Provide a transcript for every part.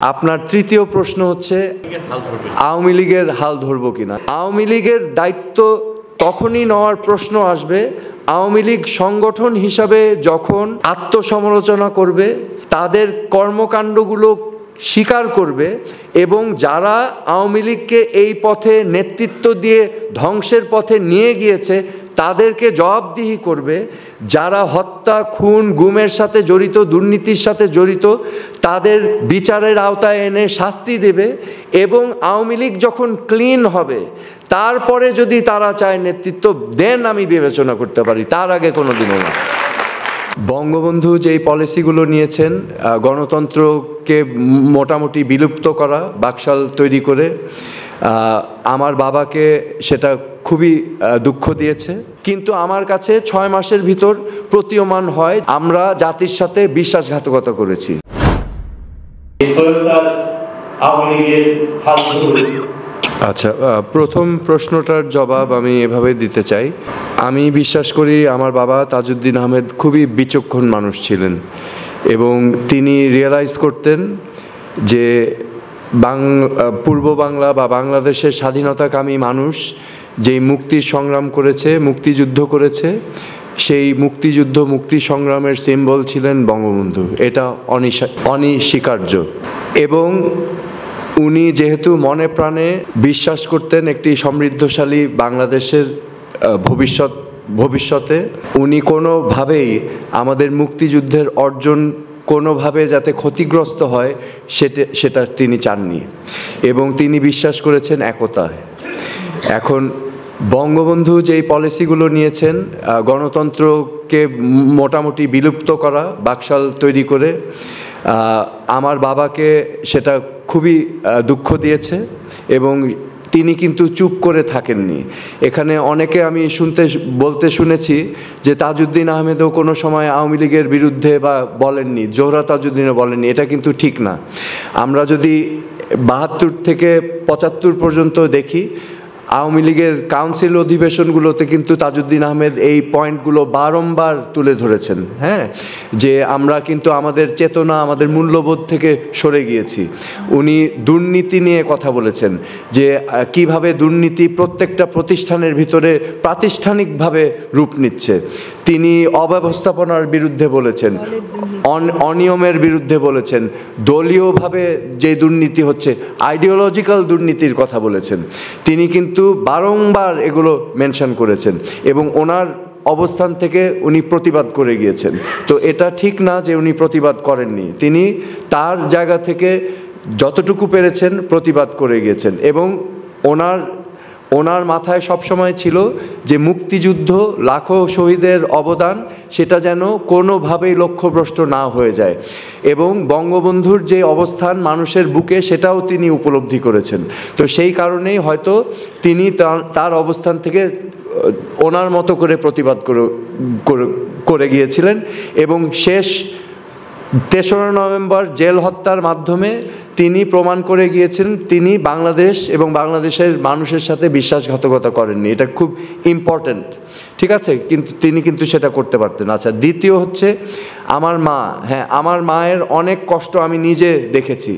আপনার তৃতীয় প্রশ্ন হচ্ছে আওয়ামী লীগের হাল ধরব কিনা। আওয়ামী লীগের দায়িত্ব তখনই নেওয়ার প্রশ্ন আসবে আওয়ামী লীগ সংগঠন হিসাবে যখন আত্মসমালোচনা করবে, তাদের কর্মকাণ্ডগুলো স্বীকার করবে এবং যারা আওয়ামী লীগকে এই পথে নেতৃত্ব দিয়ে ধ্বংসের পথে নিয়ে গিয়েছে তাদেরকে জবাবদিহি করবে, যারা হত্যা, খুন, গুমের সাথে জড়িত, দুর্নীতির সাথে জড়িত তাদের বিচারের আওতায় এনে শাস্তি দেবে এবং আওয়ামী লীগ যখন ক্লিন হবে তারপরে যদি তারা চায় নেতৃত্ব দেন আমি বিবেচনা করতে পারি, তার আগে কোনো দিনও না। বঙ্গবন্ধু যেই পলিসিগুলো নিয়েছেন, গণতন্ত্রকে মোটামুটি বিলুপ্ত করা, বাকশাল তৈরি করে, আমার বাবাকে সেটা খুবই দুঃখ দিয়েছে। কিন্তু আমার কাছে 6 মাসের ভিতর প্রতীয়মান হয় আমরা জাতির সাথে বিশ্বাসঘাতকতা করেছি। আচ্ছা, প্রথম প্রশ্নটার জবাব আমি এভাবে দিতে চাই। আমি বিশ্বাস করি আমার বাবা তাজউদ্দীন আহমেদ খুবই বিচক্ষণ মানুষ ছিলেন এবং তিনি রিয়েলাইজ করতেন যে পূর্ব বাংলা বা বাংলাদেশের স্বাধীনতাকামী মানুষ যেই মুক্তির সংগ্রাম করেছে, মুক্তিযুদ্ধ করেছে, সেই মুক্তিযুদ্ধ মুক্তি সংগ্রামের সিম্বল ছিলেন বঙ্গবন্ধু। এটা অনস্বীকার্য। এবং উনি যেহেতু মনে প্রাণে বিশ্বাস করতেন একটি সমৃদ্ধশালী বাংলাদেশের ভবিষ্যতে, উনি কোনোভাবেই আমাদের মুক্তিযুদ্ধের অর্জন কোনোভাবে যাতে ক্ষতিগ্রস্ত হয় সেটা তিনি চাননি এবং তিনি বিশ্বাস করেছেন একতায়। এখন বঙ্গবন্ধু যেই পলিসিগুলো নিয়েছেন, গণতন্ত্রকে মোটামুটি বিলুপ্ত করা, বাকশাল তৈরি করে, আমার বাবাকে সেটা খুবই দুঃখ দিয়েছে এবং তিনি কিন্তু চুপ করে থাকেননি। এখানে অনেকে আমি বলতে শুনেছি যে তাজউদ্দীন আহমেদও কোনো সময় আওয়ামী লীগের বিরুদ্ধে বা বলেননি, জোহরা তাজউদ্দীনও বলেননি। এটা কিন্তু ঠিক না। আমরা যদি 72 থেকে 75 পর্যন্ত দেখি, আওয়ামী লীগের কাউন্সিল অধিবেশনগুলোতে কিন্তু তাজউদ্দীন আহমেদ এই পয়েন্টগুলো বারংবার তুলে ধরেছেন, হ্যাঁ, যে আমরা কিন্তু আমাদের চেতনা, আমাদের মূল্যবোধ থেকে সরে গিয়েছি। উনি দুর্নীতি নিয়ে কথা বলেছেন যে কিভাবে দুর্নীতি প্রত্যেকটা প্রতিষ্ঠানের ভিতরে প্রাতিষ্ঠানিকভাবে রূপ নিচ্ছে। তিনি অব্যবস্থাপনার বিরুদ্ধে বলেছেন, অনিয়মের বিরুদ্ধে বলেছেন, দলীয়ভাবে যে দুর্নীতি হচ্ছে, আইডিওলজিক্যাল দুর্নীতির কথা বলেছেন। তিনি কিন্তু বারংবার এগুলো মেনশন করেছেন এবং ওনার অবস্থান থেকে উনি প্রতিবাদ করে গিয়েছেন। তো এটা ঠিক না যে উনি প্রতিবাদ করেননি, তিনি তার জায়গা থেকে যতটুকু পেরেছেন প্রতিবাদ করে গিয়েছেন এবং ওনার মাথায় সবসময় ছিল যে মুক্তিযুদ্ধ, লাখো শহীদের অবদান, সেটা যেন কোনোভাবেই লক্ষ্যভ্রষ্ট না হয়ে যায় এবং বঙ্গবন্ধুর যে অবস্থান মানুষের বুকে সেটাও তিনি উপলব্ধি করেছেন। তো সেই কারণেই হয়তো তিনি তার অবস্থান থেকে ওনার মতো করে প্রতিবাদ করে গিয়েছিলেন এবং শেষ 3রা নভেম্বর জেল হত্যার মাধ্যমে তিনি প্রমাণ করে গিয়েছেন তিনি বাংলাদেশ এবং বাংলাদেশের মানুষের সাথে বিশ্বাসঘাতকতা করেননি। এটা খুব ইম্পর্ট্যান্ট, ঠিক আছে, কিন্তু তিনি কিন্তু সেটা করতে পারতেন। আচ্ছা, দ্বিতীয় হচ্ছে আমার মা। হ্যাঁ, আমার মায়ের অনেক কষ্ট আমি নিজে দেখেছি।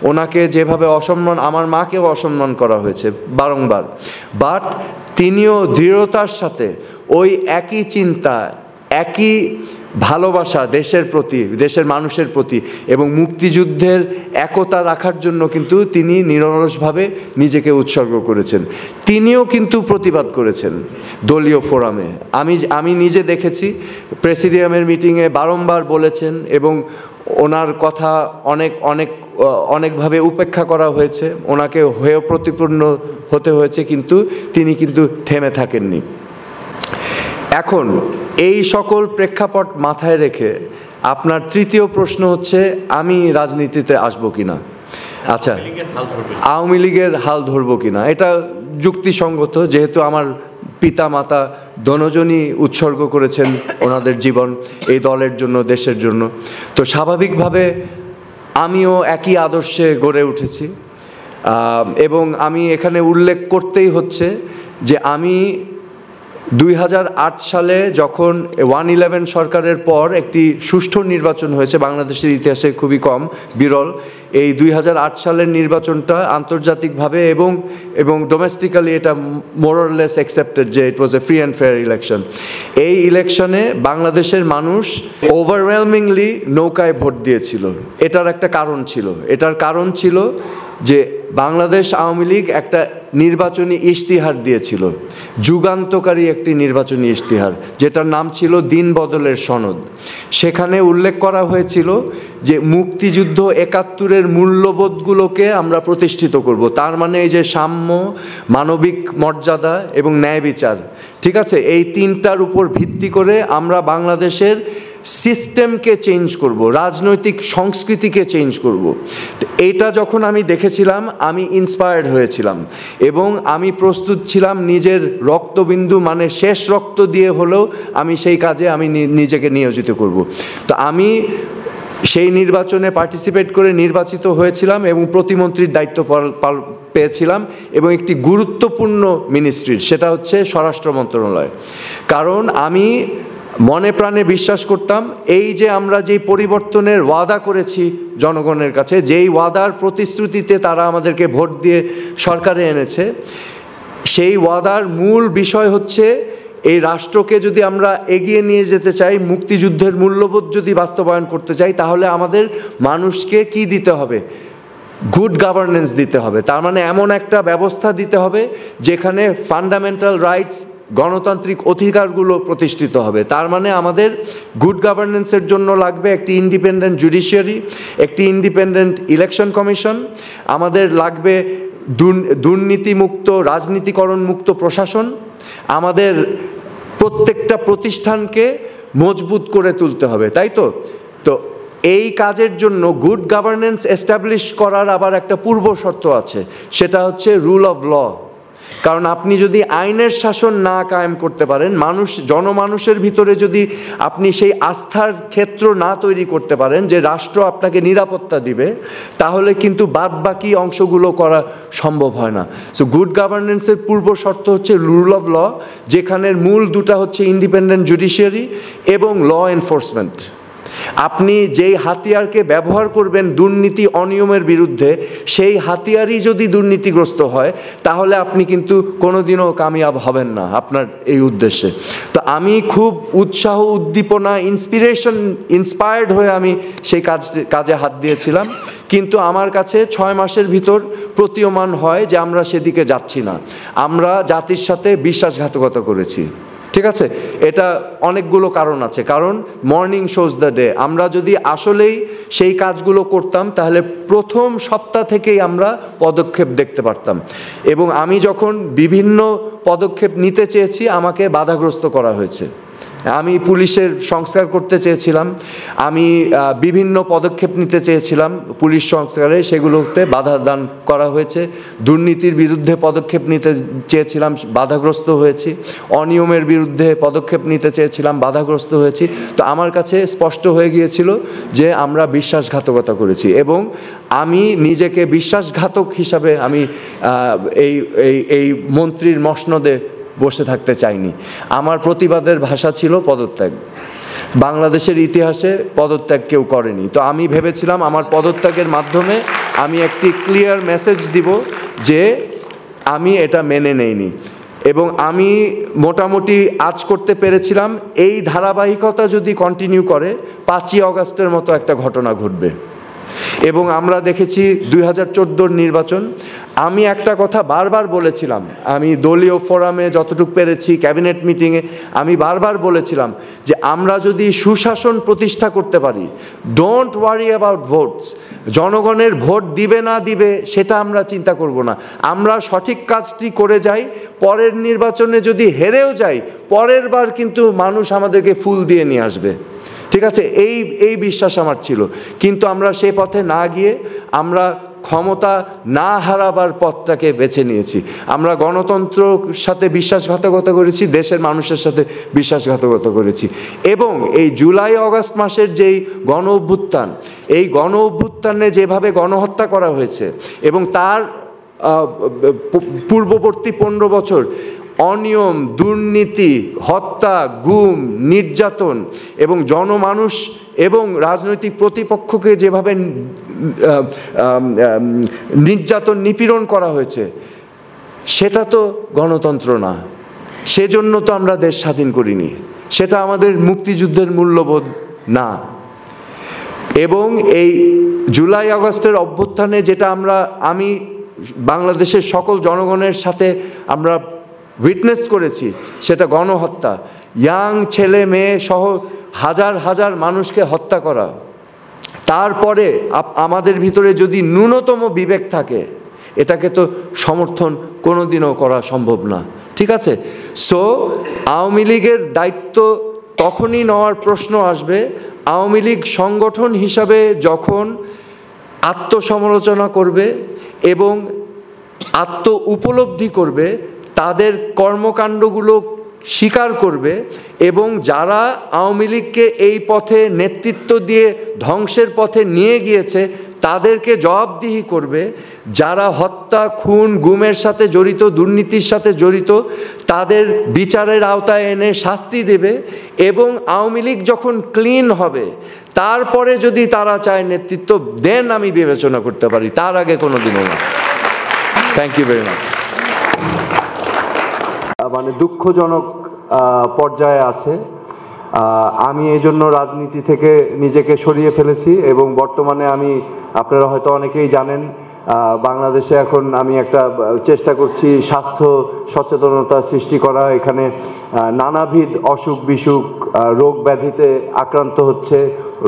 ওনাকে যেভাবে অসম্মান, আমার মাকেও অসম্মান করা হয়েছে বারংবার, বাট তিনিও দৃঢ়তার সাথে ওই একই চিন্তা, একই ভালোবাসা দেশের প্রতি, দেশের মানুষের প্রতি এবং মুক্তিযুদ্ধের একতা রাখার জন্য কিন্তু তিনি নিরলসভাবে নিজেকে উৎসর্গ করেছেন। তিনিও কিন্তু প্রতিবাদ করেছেন দলীয় ফোরামে। আমি নিজে দেখেছি, প্রেসিডিয়ামের মিটিংয়ে বারংবার বলেছেন এবং ওনার কথা অনেকভাবে উপেক্ষা করা হয়েছে, ওনাকে হেয় প্রতিপন্ন হতে হয়েছে, কিন্তু তিনি কিন্তু থেমে থাকেননি। এখন এই সকল প্রেক্ষাপট মাথায় রেখে আপনার তৃতীয় প্রশ্ন হচ্ছে আমি রাজনীতিতে আসবো কিনা। আচ্ছা, আওয়ামী লীগের হাল ধরবো কিনা, এটা যুক্তিসঙ্গত, যেহেতু আমার পিতা মাতা দনোজনই উৎসর্গ করেছেন ওনাদের জীবন এই দলের জন্য, দেশের জন্য। তো স্বাভাবিকভাবে আমিও একই আদর্শে গড়ে উঠেছি এবং আমি এখানে উল্লেখ করতেই হচ্ছে যে আমি 2008 সালে যখন 111 সরকারের পর একটি সুষ্ঠু নির্বাচন হয়েছে, বাংলাদেশের ইতিহাসে খুবই কম, বিরল, এই 2008 সালের নির্বাচনটা আন্তর্জাতিকভাবে এবং ডোমেস্টিক্যালি এটা মোরলেস অ্যাকসেপ্টেড যে it was a free and fair election. এই ইলেকশনে বাংলাদেশের মানুষ ওভারওয়েলমিংলি নৌকায় ভোট দিয়েছিল। এটার একটা কারণ ছিল, এটার কারণ ছিল যে বাংলাদেশ আওয়ামী লীগ একটা নির্বাচনী ইশতিহার দিয়েছিল, যুগান্তকারী একটি নির্বাচনী ইশতিহার, যেটার নাম ছিল দিন বদলের সনদ। সেখানে উল্লেখ করা হয়েছিল যে মুক্তিযুদ্ধ ৭১-এর মূল্যবোধগুলোকে আমরা প্রতিষ্ঠিত করব। তার মানে এই যে সাম্য, মানবিক মর্যাদা এবং ন্যায় বিচার, ঠিক আছে, এই তিনটার উপর ভিত্তি করে আমরা বাংলাদেশের সিস্টেমকে চেঞ্জ করব, রাজনৈতিক সংস্কৃতিকে চেঞ্জ করব। তো এইটা যখন আমি দেখেছিলাম আমি ইন্সপায়ার্ড হয়েছিলাম এবং আমি প্রস্তুত ছিলাম নিজের রক্তবিন্দু মানে শেষ রক্ত দিয়ে হলেও আমি সেই কাজে আমি নিজেকে নিয়োজিত করব। তো আমি সেই নির্বাচনে পার্টিসিপেট করে নির্বাচিত হয়েছিলাম এবং প্রতিমন্ত্রীর দায়িত্ব পেয়েছিলাম এবং একটি গুরুত্বপূর্ণ মিনিস্ট্রির, সেটা হচ্ছে স্বরাষ্ট্র মন্ত্রণালয়। কারণ আমি মনে প্রাণে বিশ্বাস করতাম এই যে আমরা যেই পরিবর্তনের ওয়াদা করেছি জনগণের কাছে, যেই ওয়াদার প্রতিশ্রুতিতে তারা আমাদেরকে ভোট দিয়ে সরকারে এনেছে, সেই ওয়াদার মূল বিষয় হচ্ছে এই রাষ্ট্রকে যদি আমরা এগিয়ে নিয়ে যেতে চাই, মুক্তিযুদ্ধের মূল্যবোধ যদি বাস্তবায়ন করতে চাই, তাহলে আমাদের মানুষকে কি দিতে হবে? গুড গভর্নেন্স দিতে হবে। তার মানে এমন একটা ব্যবস্থা দিতে হবে যেখানে ফান্ডামেন্টাল রাইটস, গণতান্ত্রিক অধিকারগুলো প্রতিষ্ঠিত হবে। তার মানে আমাদের গুড গভর্নেন্সের জন্য লাগবে একটি ইন্ডিপেন্ডেন্ট জুডিশিয়ারি, একটি ইন্ডিপেন্ডেন্ট ইলেকশন কমিশন, আমাদের লাগবে দুর্নীতিমুক্ত, রাজনীতিকরণ মুক্ত প্রশাসন, আমাদের প্রত্যেকটা প্রতিষ্ঠানকে মজবুত করে তুলতে হবে, তাই তো? তো এই কাজের জন্য গুড গভর্নেন্স এস্টাবলিশ করার আবার একটা পূর্ব শর্ত আছে, সেটা হচ্ছে রুল অফ ল। কারণ আপনি যদি আইনের শাসন না কায়েম করতে পারেন, জনমানুষের ভিতরে যদি আপনি সেই আস্থার ক্ষেত্র না তৈরি করতে পারেন যে রাষ্ট্র আপনাকে নিরাপত্তা দিবে, তাহলে কিন্তু বাদবাকি অংশগুলো করা সম্ভব হয় না। সো গুড গভর্নেন্সের পূর্ব শর্ত হচ্ছে রুল অফ ল, যেখানের মূল দুটা হচ্ছে ইন্ডিপেন্ডেন্ট জুডিশিয়ারি এবং ল এনফোর্সমেন্ট। আপনি যেই হাতিয়ারকে ব্যবহার করবেন দুর্নীতি অনিয়মের বিরুদ্ধে, সেই হাতিয়ারই যদি দুর্নীতিগ্রস্ত হয়, তাহলে আপনি কিন্তু কোনোদিনও কামিয়াব হবেন না আপনার এই উদ্দেশ্যে। তো আমি খুব উৎসাহ, উদ্দীপনা, ইন্সপায়ার্ড হয়ে আমি সেই কাজে হাত দিয়েছিলাম। কিন্তু আমার কাছে 6 মাসের ভিতর প্রতীয়মান হয় যে আমরা সেদিকে যাচ্ছি না, আমরা জাতির সাথে বিশ্বাসঘাতকতা করেছি। ঠিক আছে, এটা অনেকগুলো কারণ আছে। কারণ মর্নিং শোজ দ্য ডে, আমরা যদি আসলেই সেই কাজগুলো করতাম তাহলে প্রথম সপ্তাহ থেকেই আমরা পদক্ষেপ দেখতে পারতাম। এবং আমি যখন বিভিন্ন পদক্ষেপ নিতে চেয়েছি আমাকে বাধাগ্রস্ত করা হয়েছে। আমি পুলিশের সংস্কার করতে চেয়েছিলাম, আমি বিভিন্ন পদক্ষেপ নিতে চেয়েছিলাম পুলিশ সংস্কারে, সেগুলোতে বাধা দান করা হয়েছে। দুর্নীতির বিরুদ্ধে পদক্ষেপ নিতে চেয়েছিলাম, বাধাগ্রস্ত হয়েছি। অনিয়মের বিরুদ্ধে পদক্ষেপ নিতে চেয়েছিলাম, বাধাগ্রস্ত হয়েছি। তো আমার কাছে স্পষ্ট হয়ে গিয়েছিল যে আমরা বিশ্বাসঘাতকতা করেছি এবং আমি নিজেকে বিশ্বাসঘাতক হিসাবে আমি এই মন্ত্রীর মসনদে বসে থাকতে চাইনি। আমার প্রতিবাদের ভাষা ছিল পদত্যাগ। বাংলাদেশের ইতিহাসে পদত্যাগ কেউ করেনি। তো আমি ভেবেছিলাম আমার পদত্যাগের মাধ্যমে আমি একটি ক্লিয়ার মেসেজ দিব যে আমি এটা মেনে নেইনি। এবং আমি মোটামুটি আজ করতে পেরেছিলাম এই ধারাবাহিকতা যদি কন্টিনিউ করে 5ই অগাস্টের মতো একটা ঘটনা ঘটবে। এবং আমরা দেখেছি 2014 নির্বাচন। আমি একটা কথা বারবার বলেছিলাম, আমি দলীয় ফোরামে যতটুকু পেরেছি, ক্যাবিনেট মিটিংয়ে আমি বারবার বলেছিলাম যে আমরা যদি সুশাসন প্রতিষ্ঠা করতে পারি, ডোন্ট ওয়ারি অ্যাবাউট ভোটস, জনগণের ভোট দিবে না দিবে সেটা আমরা চিন্তা করব না, আমরা সঠিক কাজটি করে যাই, পরের নির্বাচনে যদি হেরেও যাই পরের বার কিন্তু মানুষ আমাদেরকে ফুল দিয়ে নিয়ে আসবে। ঠিক আছে, এই বিশ্বাস আমার ছিল। কিন্তু আমরা সেই পথে না গিয়ে আমরা ক্ষমতা না হারাবার পথটাকে বেছে নিয়েছি। আমরা গণতন্ত্রের সাথে বিশ্বাসঘাতকতা করেছি, দেশের মানুষের সাথে বিশ্বাসঘাতকতা করেছি। এবং এই জুলাই অগাস্ট মাসের যেই গণ অভ্যুত্থান, এই গণ অভ্যুত্থানে যেভাবে গণহত্যা করা হয়েছে এবং তার পূর্ববর্তী 15 বছর অনিয়ম, দুর্নীতি, হত্যা, গুম, নির্যাতন এবং জনমানুষ এবং রাজনৈতিক প্রতিপক্ষকে যেভাবে নির্যাতন নিপীড়ন করা হয়েছে, সেটা তো গণতন্ত্র না। সেজন্য তো আমরা দেশ স্বাধীন করিনি, সেটা আমাদের মুক্তিযুদ্ধের মূল্যবোধ না। এবং এই জুলাই আগস্টের অভ্যুত্থানে যেটা আমি বাংলাদেশের সকল জনগণের সাথে আমরা উইটনেস করেছি, সেটা গণহত্যা। ইয়াং ছেলে মেয়ে সহ হাজার হাজার মানুষকে হত্যা করা। তারপরে আমাদের ভিতরে যদি ন্যূনতম বিবেক থাকে, এটাকে তো সমর্থন কোনোদিনও করা সম্ভব না। ঠিক আছে? সো আওয়ামী লীগের দায়িত্ব তখনই নেওয়ার প্রশ্ন আসবে আওয়ামী লীগ সংগঠন হিসাবে যখন আত্মসমালোচনা করবে এবং আত্ম উপলব্ধি করবে, তাদের কর্মকাণ্ডগুলো স্বীকার করবে এবং যারা আওয়ামী লীগকে এই পথে নেতৃত্ব দিয়ে ধ্বংসের পথে নিয়ে গিয়েছে তাদেরকে জবাবদিহি করবে, যারা হত্যা, খুন, গুমের সাথে জড়িত, দুর্নীতির সাথে জড়িত, তাদের বিচারের আওতায় এনে শাস্তি দেবে। এবং আওয়ামী লীগ যখন ক্লিন হবে, তারপরে যদি তারা চায় নেতৃত্ব দেন, আমি বিবেচনা করতে পারি, তার আগে কোনো দিনও না। Thank you very much. মানে দুঃখজনক পর্যায়ে আছে। আমি এই জন্য রাজনীতি থেকে নিজেকে সরিয়ে ফেলেছি এবং বর্তমানে আমি, আপনারা হয়তো অনেকেই জানেন, বাংলাদেশে এখন আমি একটা চেষ্টা করছি স্বাস্থ্য সচেতনতা সৃষ্টি করা। এখানে নানাবিধ অসুখ বিসুখ, রোগ ব্যাধিতে আক্রান্ত হচ্ছে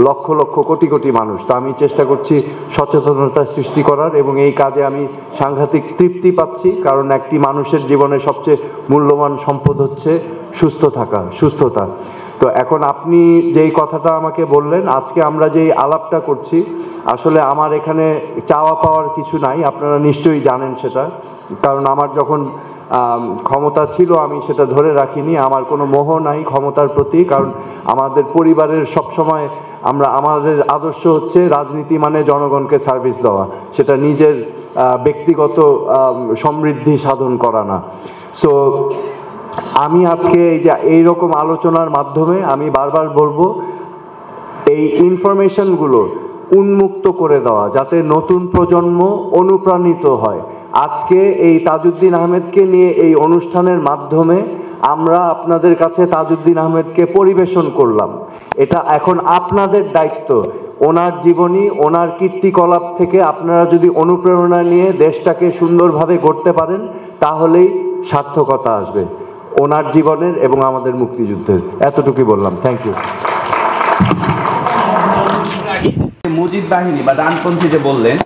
লক্ষ লক্ষ কোটি কোটি মানুষ। তো আমি চেষ্টা করছি সচেতনতা সৃষ্টি করার এবং এই কাজে আমি সাংঘাতিক তৃপ্তি পাচ্ছি, কারণ একটি মানুষের জীবনে সবচেয়ে মূল্যবান সম্পদ হচ্ছে সুস্থতা। তো এখন আপনি যেই কথাটা আমাকে বললেন, আজকে আমরা যেই আলাপটা করছি, আসলে আমার এখানে চাওয়া পাওয়ার কিছু নাই, আপনারা নিশ্চয়ই জানেন সেটা। কারণ আমার যখন ক্ষমতা ছিল আমি সেটা ধরে রাখিনি, আমার কোনো মোহ নাই ক্ষমতার প্রতি। কারণ আমাদের পরিবারের সবসময় আমাদের আদর্শ হচ্ছে রাজনীতি মানে জনগণকে সার্ভিস দেওয়া, সেটা নিজের ব্যক্তিগত সমৃদ্ধি সাধন করা না। সো আমি আজকে এই যে এইরকম আলোচনার মাধ্যমে আমি বারবার বলবো, এই ইনফরমেশনগুলো উন্মুক্ত করে দেওয়া, যাতে নতুন প্রজন্ম অনুপ্রাণিত হয়। আজকে এই তাজউদ্দিন আহমেদকে নিয়ে এই অনুষ্ঠানের মাধ্যমে আমরা আপনাদের কাছে তাজউদ্দিন আহমেদকে পরিবেশন করলাম। এটা এখন আপনাদের দায়িত্ব, ওনার জীবনী, ওনার কীর্তিকলাপ থেকে আপনারা যদি অনুপ্রেরণা নিয়ে দেশটাকে সুন্দরভাবে গড়তে পারেন, তাহলেই সার্থকতা আসবে ওনার জীবনের এবং আমাদের মুক্তিযুদ্ধের। এতটুকুই বললাম। Thank you. মুজিব বাহিনী বা ডানপন্থী যে বললেন,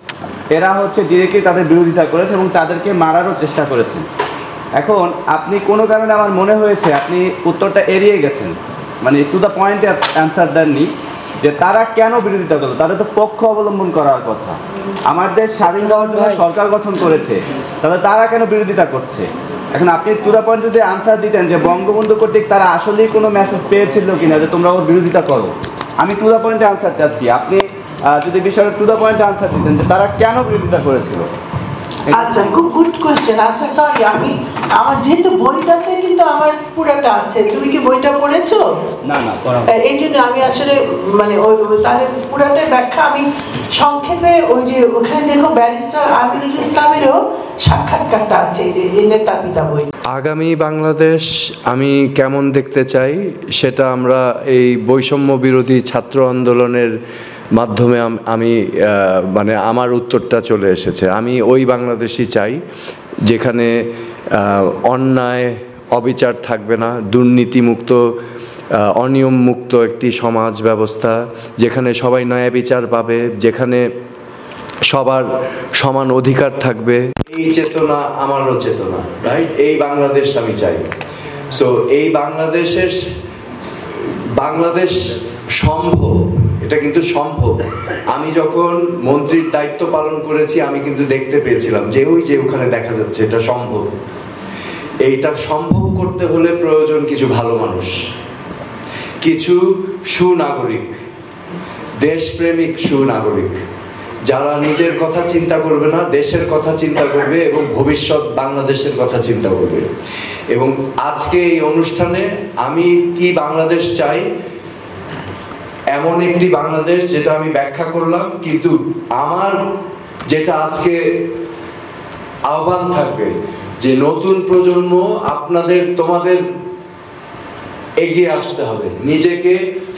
এরা হচ্ছে ডিরেক্টলি তাদের বিরোধিতা করেছে এবং তাদেরকে মারারও চেষ্টা করেছেন। এখন আপনি কোনো কারণে আমার মনে হয়েছে আপনি উত্তরটা এড়িয়ে গেছেন, মানে টু দ্য পয়েন্টে অ্যান্সার দেননি যে তারা কেন বিরোধিতা করলো। তাদের তো পক্ষ অবলম্বন করার কথা। আমার দেশ স্বাধীন হওয়ার জন্য সরকার গঠন করেছে, তাহলে তারা কেন বিরোধিতা করছে? এখন আপনি টু দ্য পয়েন্ট যদি আনসার দিতেন যে বঙ্গবন্ধু কর্তৃক তারা আসলেই কোনো মেসেজ পেয়েছিল কিনা যে তোমরা ওর বিরোধিতা করো, আমি টু দ্য পয়েন্টে আনসার চাচ্ছি। আপনি যদি বিষয়টা টু দ্য পয়েন্টে আনসার দিতেন যে তারা কেন বিরোধিতা করেছিল। আচ্ছা, খুব গুড কোয়েশ্চেন। আচ্ছা সরি, আমার যেহেতু বইটাতে কিন্তু আমার পুরোটা আছে, তুমি কি বইটা পড়েছো? না না, এই জন্য আমি আসলে মানে তাহলে পুরোটাই ব্যাখ্যা আমি সংক্ষেপে, ওই যে ওখানে দেখো ব্যারিস্টার আমিরুল ইসলামেরও সাক্ষাৎকারটা আছে, এই যে নেতা পিতা বই। আগামী বাংলাদেশ আমি কেমন দেখতে চাই সেটা আমরা এই বৈষম্য বিরোধী ছাত্র আন্দোলনের মাধ্যমে আমি মানে আমার উত্তরটা চলে এসেছে। আমি ওই বাংলাদেশই চাই যেখানে অন্যায় অবিচার থাকবে না, দুর্নীতিমুক্ত, অনিয়ম মুক্ত একটি সমাজ ব্যবস্থা, যেখানে সবাই ন্যায় বিচার পাবে, যেখানে সবার সমান অধিকার থাকবে। এই চেতনা আমারও চেতনা, রাইট? এই বাংলাদেশ আমি চাই। সো এই বাংলাদেশ সম্ভব, এটা কিন্তু সম্ভব। আমি যখন মন্ত্রীর দায়িত্ব পালন করেছি আমি কিন্তু দেখতে পেয়েছিলাম যে ওখানে দেখা যাচ্ছে এটা সম্ভব। এইটা সম্ভব করতে হলে প্রয়োজন কিছু ভালো মানুষ, কিছু সুনাগরিক, দেশপ্রেমিক সুনাগরিক, যারা নিজের কথা চিন্তা করবে না, দেশের কথা চিন্তা করবে এবং ভবিষ্যৎ বাংলাদেশের কথা চিন্তা করবে। এবং আজকে এই অনুষ্ঠানে আমি কি বাংলাদেশ চাই, এমন একটি বাংলাদেশ যেটা আমি ব্যাখ্যা করলাম, কিন্তু আমার যেটা আজকে আহ্বান থাকবে যে নতুন প্রজন্ম তোমাদের এগিয়ে আসতে হবে, নিজেকে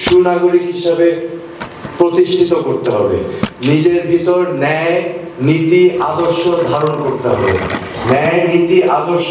সুনাগরিক হিসাবে প্রতিষ্ঠিত করতে হবে, নিজের ভিতর ন্যায় নীতি আদর্শ ধারণ করতে হবে, ন্যায় নীতি আদর্শ